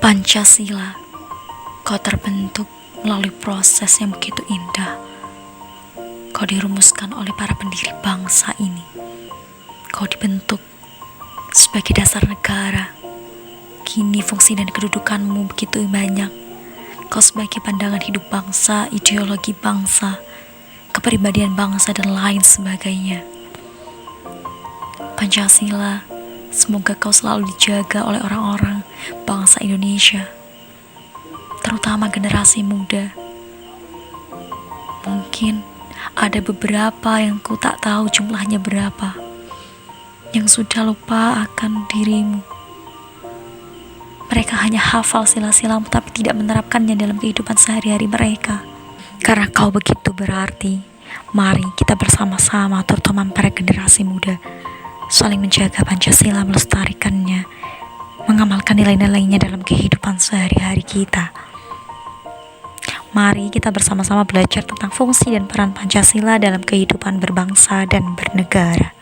Pancasila, kau terbentuk melalui proses yang begitu indah. Kau dirumuskan oleh para pendiri bangsa ini. Kau dibentuk sebagai dasar negara. Kini fungsi dan kedudukanmu begitu banyak. Kau sebagai pandangan hidup bangsa, ideologi bangsa, kepribadian bangsa, dan lain sebagainya. Pancasila, semoga kau selalu dijaga oleh orang-orang bangsa Indonesia, terutama generasi muda. Mungkin ada beberapa yang ku tak tahu jumlahnya berapa, yang sudah lupa akan dirimu. Mereka hanya hafal sila-silamu tapi tidak menerapkannya dalam kehidupan sehari-hari mereka. Karena kau begitu berarti, mari kita bersama-sama, terutama para generasi muda, saling menjaga Pancasila, melestarikannya, mengamalkan nilai-nilainya dalam kehidupan sehari-hari kita. Mari kita bersama-sama belajar tentang fungsi dan peran Pancasila dalam kehidupan berbangsa dan bernegara.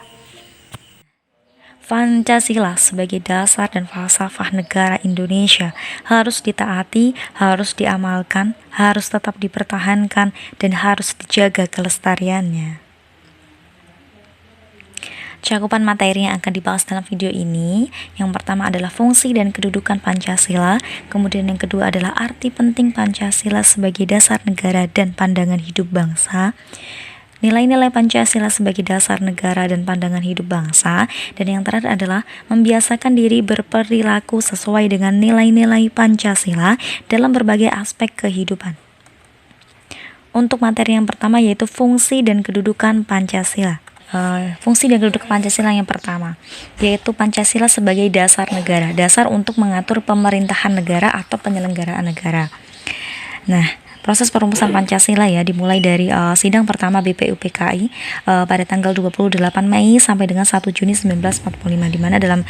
Pancasila sebagai dasar dan falsafah negara Indonesia harus ditaati, harus diamalkan, harus tetap dipertahankan, dan harus dijaga kelestariannya. Cakupan materi yang akan dibahas dalam video ini, yang pertama adalah fungsi dan kedudukan Pancasila, kemudian yang kedua adalah arti penting Pancasila sebagai dasar negara dan pandangan hidup bangsa, nilai-nilai Pancasila sebagai dasar negara dan pandangan hidup bangsa, dan yang terakhir adalah membiasakan diri berperilaku sesuai dengan nilai-nilai Pancasila dalam berbagai aspek kehidupan. Untuk materi yang pertama yaitu fungsi dan kedudukan Pancasila. Fungsi dan kedudukan Pancasila yang pertama yaitu Pancasila sebagai dasar negara, dasar untuk mengatur pemerintahan negara atau penyelenggaraan negara. Nah, proses perumusan Pancasila ya dimulai dari sidang pertama BPUPKI pada tanggal 28 Mei sampai dengan 1 Juni 1945, di mana dalam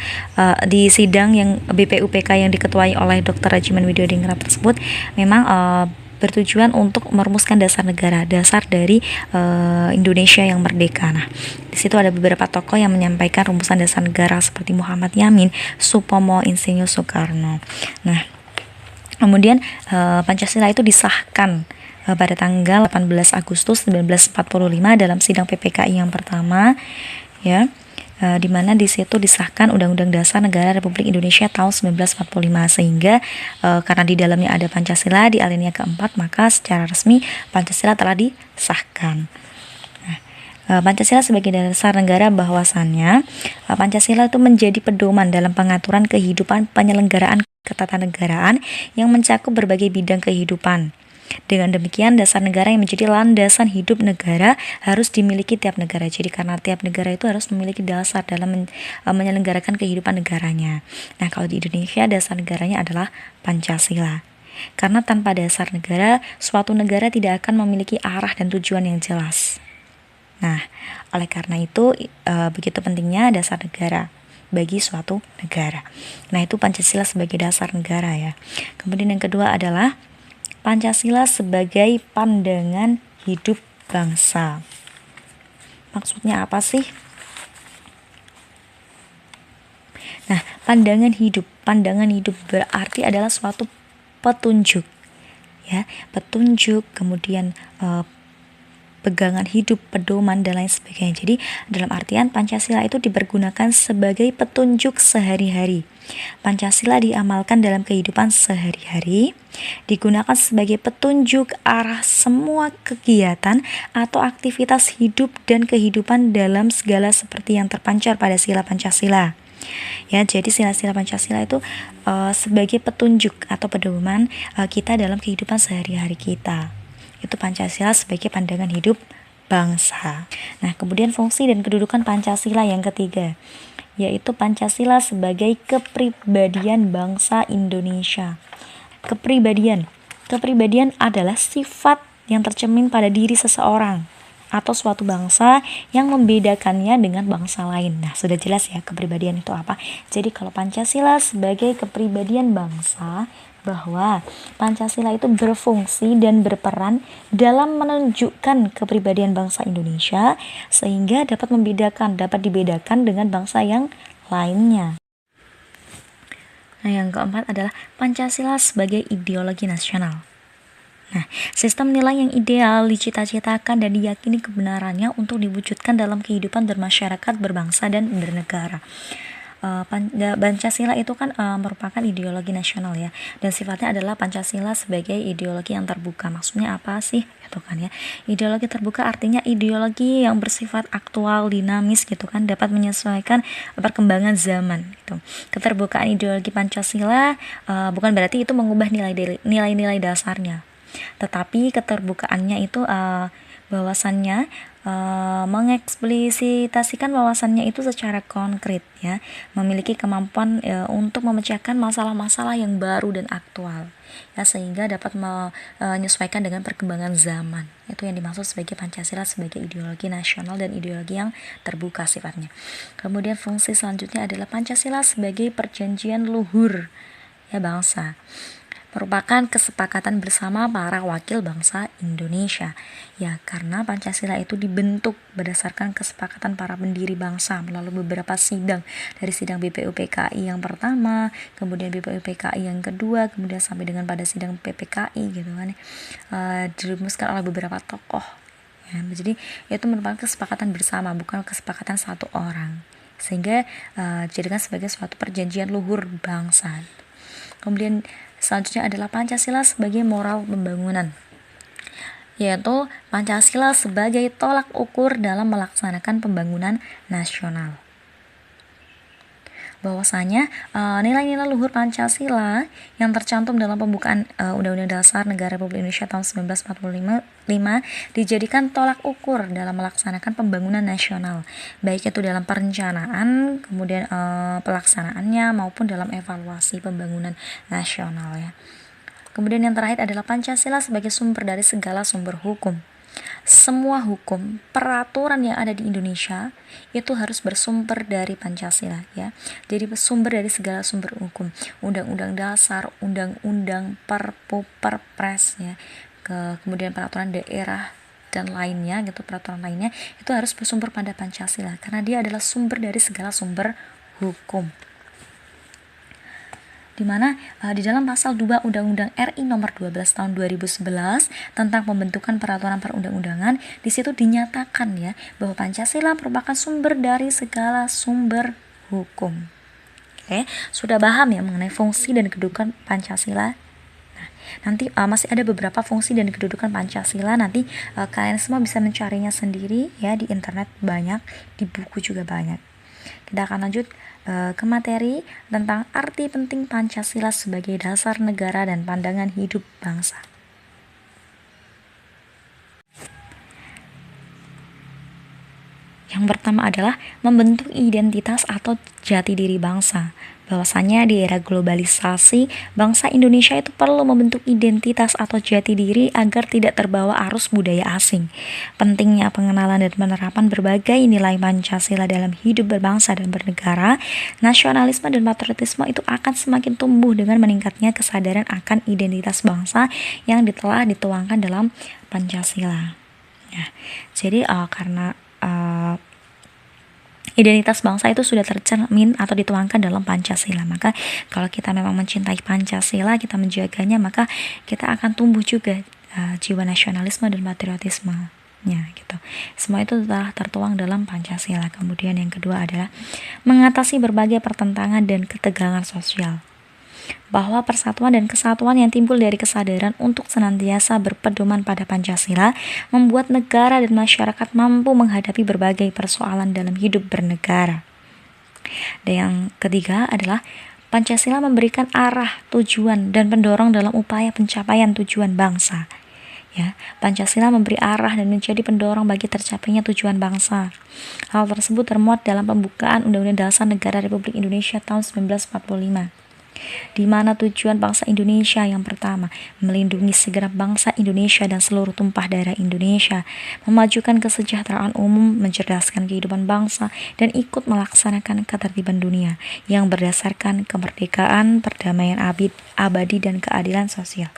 di sidang yang BPUPK yang diketuai oleh Dr. Rajiman Widyodingrat tersebut memang bertujuan untuk merumuskan dasar negara, dasar dari Indonesia yang merdeka. Nah, di situ ada beberapa tokoh yang menyampaikan rumusan dasar negara seperti Muhammad Yamin, Supomo, Insinyur Soekarno. Nah, kemudian Pancasila itu disahkan pada tanggal 18 Agustus 1945 dalam sidang PPKI yang pertama, ya. Di mana di situ disahkan Undang-Undang Dasar Negara Republik Indonesia tahun 1945, sehingga karena di dalamnya ada Pancasila di alinea keempat, maka secara resmi Pancasila telah disahkan. Pancasila sebagai dasar negara, bahwasannya Pancasila itu menjadi pedoman dalam pengaturan kehidupan penyelenggaraan ketatanegaraan yang mencakup berbagai bidang kehidupan. Dengan demikian, dasar negara yang menjadi landasan hidup negara harus dimiliki tiap negara. Jadi karena tiap negara itu harus memiliki dasar dalam menyelenggarakan kehidupan negaranya. Nah, kalau di Indonesia dasar negaranya adalah Pancasila. Karena tanpa dasar negara, suatu negara tidak akan memiliki arah dan tujuan yang jelas. Nah, oleh karena itu begitu pentingnya dasar negara bagi suatu negara. Nah, itu Pancasila sebagai dasar negara ya. Kemudian yang kedua adalah Pancasila sebagai pandangan hidup bangsa. Maksudnya apa sih? Nah, pandangan hidup berarti adalah suatu petunjuk, ya, petunjuk, kemudian pegangan hidup, pedoman, dan lain sebagainya. Jadi dalam artian Pancasila itu dipergunakan sebagai petunjuk sehari-hari. Pancasila diamalkan dalam kehidupan sehari-hari, digunakan sebagai petunjuk arah semua kegiatan atau aktivitas hidup dan kehidupan dalam segala seperti yang terpancar pada sila Pancasila. Ya, jadi sila-sila Pancasila itu sebagai petunjuk atau pedoman kita dalam kehidupan sehari-hari kita. Itu Pancasila sebagai pandangan hidup bangsa. Nah, kemudian fungsi dan kedudukan Pancasila yang ketiga yaitu Pancasila sebagai kepribadian bangsa Indonesia. Kepribadian adalah sifat yang tercermin pada diri seseorang atau suatu bangsa yang membedakannya dengan bangsa lain. Nah, sudah jelas ya kepribadian itu apa. Jadi kalau Pancasila sebagai kepribadian bangsa, bahwa Pancasila itu berfungsi dan berperan dalam menunjukkan kepribadian bangsa Indonesia sehingga dapat dibedakan dengan bangsa yang lainnya. Nah, yang keempat adalah Pancasila sebagai ideologi nasional. Nah, sistem nilai yang ideal dicita-citakan dan diyakini kebenarannya untuk diwujudkan dalam kehidupan bermasyarakat, berbangsa, dan bernegara. Pancasila itu kan merupakan ideologi nasional ya, dan sifatnya adalah Pancasila sebagai ideologi yang terbuka. Maksudnya apa sih gitu kan ya? Ideologi terbuka artinya ideologi yang bersifat aktual, dinamis gitu kan, dapat menyesuaikan perkembangan zaman gitu. Keterbukaan ideologi Pancasila bukan berarti itu mengubah nilai-nilai dasarnya, tetapi keterbukaannya itu bahwasannya mengeksplisitasikan wawasannya itu secara konkret ya, memiliki kemampuan untuk memecahkan masalah-masalah yang baru dan aktual ya, sehingga dapat menyesuaikan dengan perkembangan zaman. Itu yang dimaksud sebagai Pancasila sebagai ideologi nasional dan ideologi yang terbuka sifatnya. Kemudian fungsi selanjutnya adalah Pancasila sebagai perjanjian luhur ya bangsa, merupakan kesepakatan bersama para wakil bangsa Indonesia ya, karena Pancasila itu dibentuk berdasarkan kesepakatan para pendiri bangsa melalui beberapa sidang, dari sidang BPUPKI yang pertama, kemudian BPUPKI yang kedua, kemudian sampai dengan pada sidang PPKI gitu kan, dirumuskan oleh beberapa tokoh ya. Jadi itu merupakan kesepakatan bersama, bukan kesepakatan satu orang, sehingga dijadikan sebagai suatu perjanjian luhur bangsa. Kemudian selanjutnya adalah Pancasila sebagai moral pembangunan, yaitu Pancasila sebagai tolak ukur dalam melaksanakan pembangunan nasional. Bahwasanya nilai-nilai luhur Pancasila yang tercantum dalam pembukaan Undang-Undang Dasar Negara Republik Indonesia tahun 1945 dijadikan tolak ukur dalam melaksanakan pembangunan nasional, baik itu dalam perencanaan, kemudian pelaksanaannya, maupun dalam evaluasi pembangunan nasional ya. Kemudian yang terakhir adalah Pancasila sebagai sumber dari segala sumber hukum. Semua hukum, peraturan yang ada di Indonesia itu harus bersumber dari Pancasila ya. Jadi bersumber dari segala sumber hukum, undang-undang dasar, undang-undang, perpu, perpres ya, kemudian peraturan daerah dan lainnya gitu, peraturan lainnya itu harus bersumber pada Pancasila karena dia adalah sumber dari segala sumber hukum. Di mana di dalam pasal 2 Undang-Undang RI nomor 12 tahun 2011 tentang pembentukan peraturan perundang-undangan, di situ dinyatakan ya bahwa Pancasila merupakan sumber dari segala sumber hukum. Oke, sudah paham ya mengenai fungsi dan kedudukan Pancasila? Nah, nanti masih ada beberapa fungsi dan kedudukan Pancasila, nanti kalian semua bisa mencarinya sendiri ya, di internet banyak, di buku juga banyak. Kita akan lanjut ke materi tentang arti penting Pancasila sebagai dasar negara dan pandangan hidup bangsa. Yang pertama adalah membentuk identitas atau jati diri bangsa. Bahwasanya di era globalisasi, bangsa Indonesia itu perlu membentuk identitas atau jati diri agar tidak terbawa arus budaya asing. Pentingnya pengenalan dan penerapan berbagai nilai Pancasila dalam hidup berbangsa dan bernegara, nasionalisme dan patriotisme itu akan semakin tumbuh dengan meningkatnya kesadaran akan identitas bangsa yang telah dituangkan dalam Pancasila. Ya, jadi karena identitas bangsa itu sudah tercermin atau dituangkan dalam Pancasila, maka kalau kita memang mencintai Pancasila, kita menjaganya, maka kita akan tumbuh juga jiwa nasionalisme dan patriotisme ya gitu. Semua itu telah tertuang dalam Pancasila. Kemudian yang kedua adalah mengatasi berbagai pertentangan dan ketegangan sosial, bahwa persatuan dan kesatuan yang timbul dari kesadaran untuk senantiasa berpedoman pada Pancasila membuat negara dan masyarakat mampu menghadapi berbagai persoalan dalam hidup bernegara. Dan yang ketiga adalah Pancasila memberikan arah, tujuan, dan pendorong dalam upaya pencapaian tujuan bangsa. Ya, Pancasila memberi arah dan menjadi pendorong bagi tercapainya tujuan bangsa. Hal tersebut termuat dalam pembukaan Undang-Undang Dasar Negara Republik Indonesia tahun 1945. Di mana tujuan bangsa Indonesia yang pertama, melindungi segenap bangsa Indonesia dan seluruh tumpah darah Indonesia, memajukan kesejahteraan umum, mencerdaskan kehidupan bangsa, dan ikut melaksanakan ketertiban dunia yang berdasarkan kemerdekaan, perdamaian abadi, dan keadilan sosial.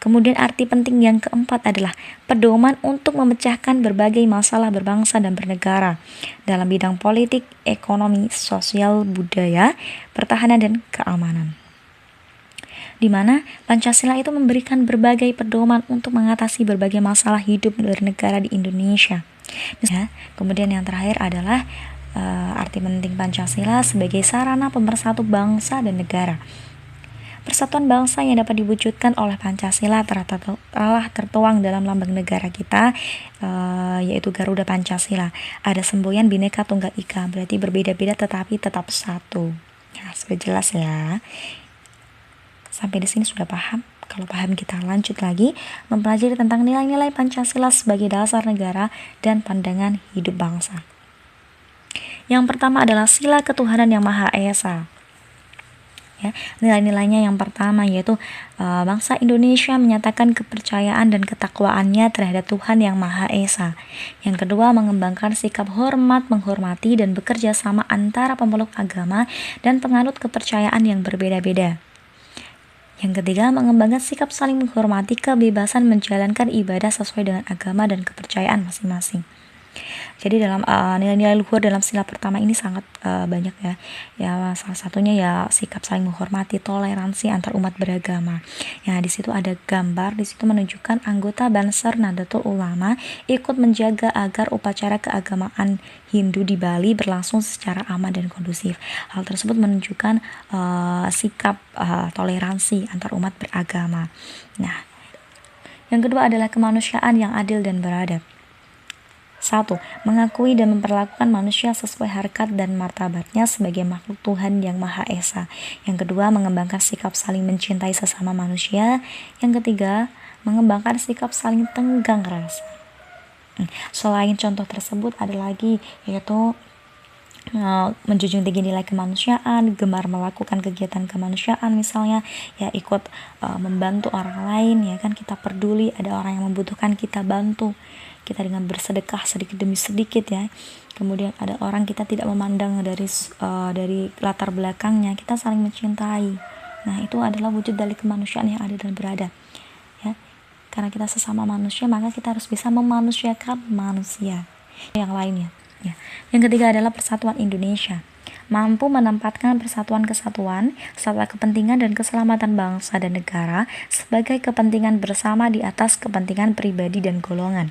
Kemudian arti penting yang keempat adalah pedoman untuk memecahkan berbagai masalah berbangsa dan bernegara dalam bidang politik, ekonomi, sosial, budaya, pertahanan, dan keamanan. Di mana Pancasila itu memberikan berbagai pedoman untuk mengatasi berbagai masalah hidup bernegara di Indonesia. Ya, kemudian yang terakhir adalah arti penting Pancasila sebagai sarana pemersatu bangsa dan negara. Persatuan bangsa yang dapat diwujudkan oleh Pancasila telah tertuang dalam lambang negara kita, yaitu Garuda Pancasila. Ada semboyan Bhinneka Tunggal Ika, berarti berbeda-beda tetapi tetap satu. Nah, sudah jelas ya. Sampai di sini sudah paham? Kalau paham, kita lanjut lagi mempelajari tentang nilai-nilai Pancasila sebagai dasar negara dan pandangan hidup bangsa. Yang pertama adalah sila ketuhanan yang Maha Esa. Ya, nilai-nilainya yang pertama yaitu bangsa Indonesia menyatakan kepercayaan dan ketakwaannya terhadap Tuhan yang Maha Esa. Yang kedua, mengembangkan sikap hormat, menghormati, dan bekerja sama antara pemeluk agama dan penganut kepercayaan yang berbeda-beda. Yang ketiga, mengembangkan sikap saling menghormati, kebebasan menjalankan ibadah sesuai dengan agama dan kepercayaan masing-masing. Jadi dalam nilai-nilai luhur dalam sila pertama ini sangat banyak ya. Ya, salah satunya ya sikap saling menghormati, toleransi antar umat beragama. Ya, di situ ada gambar, di situ menunjukkan anggota Banser Nahdlatul Ulama ikut menjaga agar upacara keagamaan Hindu di Bali berlangsung secara aman dan kondusif. Hal tersebut menunjukkan sikap toleransi antar umat beragama. Nah, yang kedua adalah kemanusiaan yang adil dan beradab. 1. Mengakui dan memperlakukan manusia sesuai harkat dan martabatnya sebagai makhluk Tuhan yang Maha Esa. Yang kedua, mengembangkan sikap saling mencintai sesama manusia. Yang ketiga, mengembangkan sikap saling tenggang rasa. Selain contoh tersebut ada lagi, yaitu menjunjung tinggi nilai kemanusiaan, gemar melakukan kegiatan kemanusiaan, misalnya ya ikut membantu orang lain, ya kan, kita peduli, ada orang yang membutuhkan kita bantu, kita dengan bersedekah sedikit demi sedikit ya. Kemudian ada orang kita tidak memandang dari latar belakangnya, kita saling mencintai. Nah, itu adalah wujud dari kemanusiaan yang adil dan beradab ya. Karena kita sesama manusia, maka kita harus bisa memanusiakan manusia yang lainnya ya. Yang ketiga adalah persatuan Indonesia, mampu menempatkan persatuan kesatuan serta kepentingan dan keselamatan bangsa dan negara sebagai kepentingan bersama di atas kepentingan pribadi dan golongan,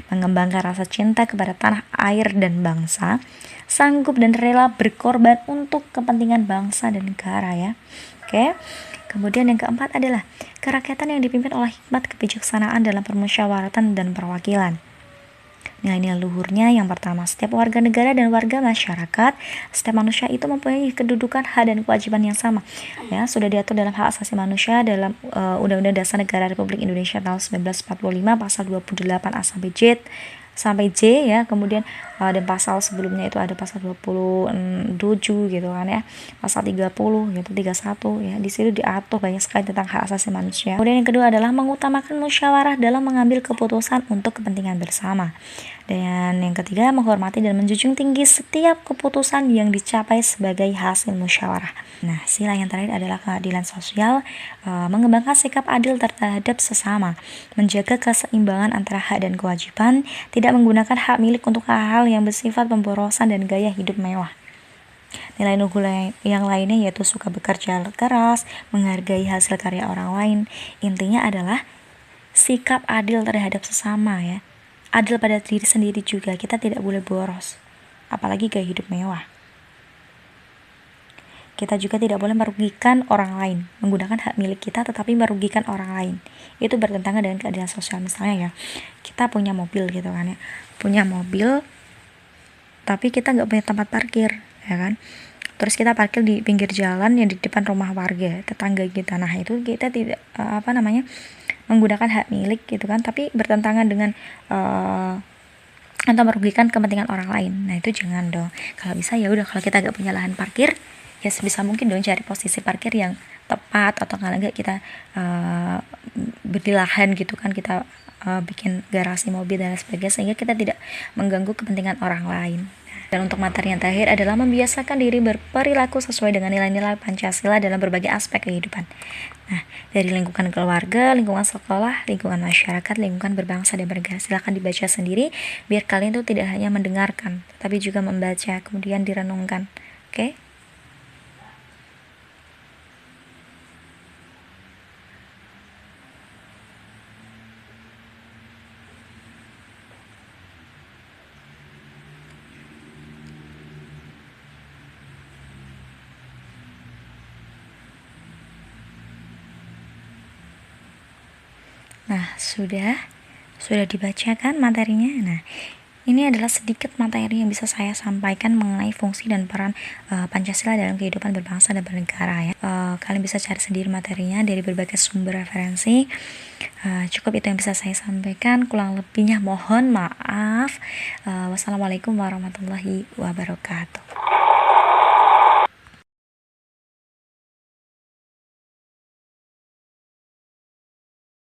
mengembangkan rasa cinta kepada tanah air dan bangsa, sanggup dan rela berkorban untuk kepentingan bangsa dan negara ya. Oke. Kemudian yang keempat adalah kerakyatan yang dipimpin oleh hikmat kebijaksanaan dalam permusyawaratan dan perwakilan. Nilai-nilai luhurnya yang pertama, setiap warga negara dan warga masyarakat, setiap manusia itu mempunyai kedudukan, hak dan kewajiban yang sama. Ya, sudah diatur dalam hak asasi manusia dalam Undang-Undang Dasar Negara Republik Indonesia tahun 1945 pasal 28 A sampai J ya. Kemudian dan pasal sebelumnya itu ada pasal 27 gitu kan ya. Pasal 30 gitu, 31 ya. Di situ diatur banyak sekali tentang hak asasi manusia. Kemudian yang kedua adalah mengutamakan musyawarah dalam mengambil keputusan untuk kepentingan bersama. Dan yang ketiga, menghormati dan menjunjung tinggi setiap keputusan yang dicapai sebagai hasil musyawarah. Nah, sila yang terakhir adalah keadilan sosial, mengembangkan sikap adil terhadap sesama, menjaga keseimbangan antara hak dan kewajiban, tidak menggunakan hak milik untuk hal-hal yang bersifat pemborosan dan gaya hidup mewah. Nilai luhur yang lainnya yaitu suka bekerja keras, menghargai hasil karya orang lain. Intinya adalah sikap adil terhadap sesama ya. Adil pada diri sendiri juga, kita tidak boleh boros, apalagi gaya hidup mewah. Kita juga tidak boleh merugikan orang lain, menggunakan hak milik kita tetapi merugikan orang lain. Itu bertentangan dengan keadilan sosial. Misalnya ya, kita punya mobil gitu kan ya, punya mobil tapi kita nggak punya tempat parkir ya kan, terus kita parkir di pinggir jalan yang di depan rumah warga tetangga kita. Nah, itu kita tidak menggunakan hak milik gitu kan, tapi bertentangan dengan atau merugikan kepentingan orang lain. Nah, itu jangan dong. Kalau bisa ya udah, kalau kita nggak punya lahan parkir ya sebisa mungkin dong cari posisi parkir yang tepat, atau kalau nggak kita beli lahan gitu kan, kita bikin garasi mobil dan sebagainya sehingga kita tidak mengganggu kepentingan orang lain. Nah, Dan untuk materi yang terakhir adalah membiasakan diri berperilaku sesuai dengan nilai-nilai Pancasila dalam berbagai aspek kehidupan. Nah, dari lingkungan keluarga, lingkungan sekolah, lingkungan masyarakat, lingkungan berbangsa dan bernegara. Silahkan dibaca sendiri, biar kalian tuh tidak hanya mendengarkan, tapi juga membaca, kemudian direnungkan. Oke? Nah, sudah dibacakan materinya. Nah, ini adalah sedikit materi yang bisa saya sampaikan mengenai fungsi dan peran Pancasila dalam kehidupan berbangsa dan bernegara ya. Kalian bisa cari sendiri materinya dari berbagai sumber referensi. Cukup itu yang bisa saya sampaikan. Kurang lebihnya mohon maaf. Wassalamualaikum warahmatullahi wabarakatuh.